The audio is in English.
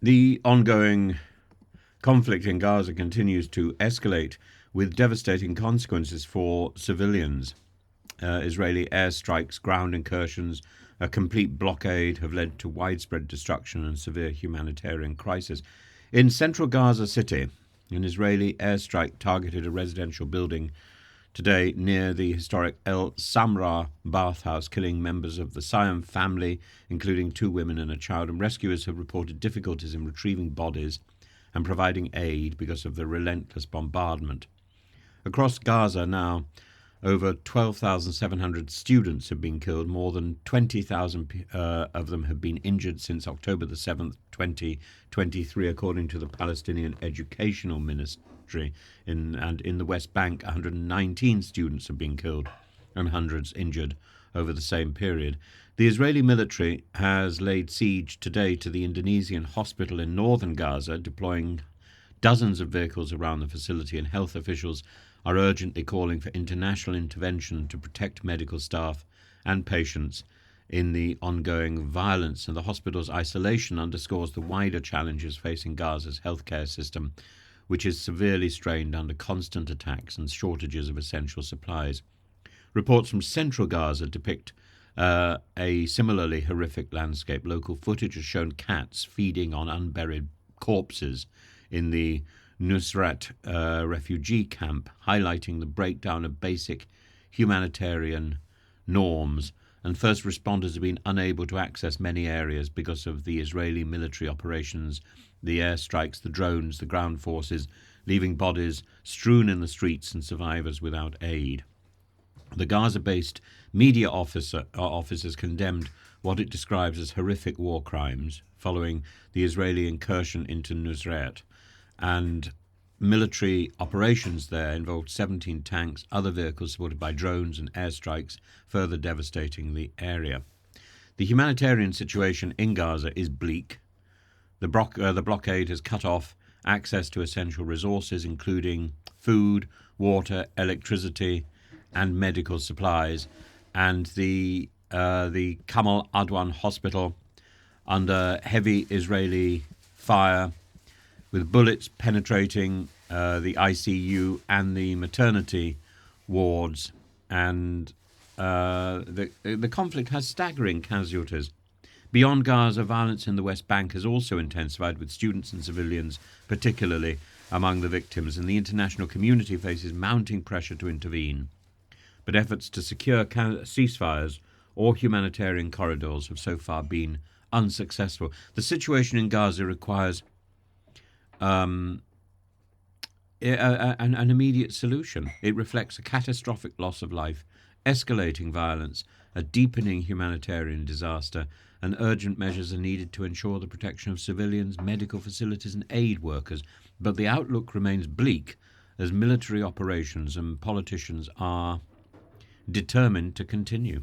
The ongoing conflict in Gaza continues to escalate with devastating consequences for civilians. Israeli airstrikes, ground incursions, a complete blockade have led to widespread destruction and severe humanitarian crisis. In central Gaza City, an Israeli airstrike targeted a residential building today near the historic El Samra bathhouse, killing members of the Siam family, including 2 women and a child, and rescuers have reported difficulties in retrieving bodies and providing aid because of the relentless bombardment. Across Gaza now, over 12,700 students have been killed. More than 20,000 of them have been injured since October the 7th, 2023, according to the Palestinian Educational Ministry. And in the West Bank, 119 students have been killed and hundreds injured over the same period. The Israeli military has laid siege today to the Indonesian hospital in northern Gaza, deploying dozens of vehicles around the facility, and health officials are urgently calling for international intervention to protect medical staff and patients in the ongoing violence. And the hospital's isolation underscores the wider challenges facing Gaza's healthcare system, which is severely strained under constant attacks and shortages of essential supplies. Reports from central Gaza depict a similarly horrific landscape. Local footage has shown cats feeding on unburied corpses in the Nusrat refugee camp, highlighting the breakdown of basic humanitarian norms. And first responders have been unable to access many areas because of the Israeli military operations, the airstrikes, the drones, the ground forces, leaving bodies strewn in the streets and survivors without aid. The Gaza-based media officers condemned what it describes as horrific war crimes following the Israeli incursion into Nusrat, and military operations there involved 17 tanks, other vehicles supported by drones and airstrikes, further devastating the area. The humanitarian situation in Gaza is bleak. The blockade has cut off access to essential resources, including food, water, electricity, and medical supplies. And the Kamal Adwan hospital, under heavy Israeli fire, with bullets penetrating the ICU and the maternity wards, and the conflict has staggering casualties. Beyond Gaza, violence in the West Bank has also intensified, with students and civilians particularly among the victims, and the international community faces mounting pressure to intervene. But efforts to secure ceasefires or humanitarian corridors have so far been unsuccessful. The situation in Gaza requires an immediate solution. It reflects a catastrophic loss of life, escalating violence, a deepening humanitarian disaster, and urgent measures are needed to ensure the protection of civilians, medical facilities, and aid workers. But the outlook remains bleak as military operations and politicians are determined to continue.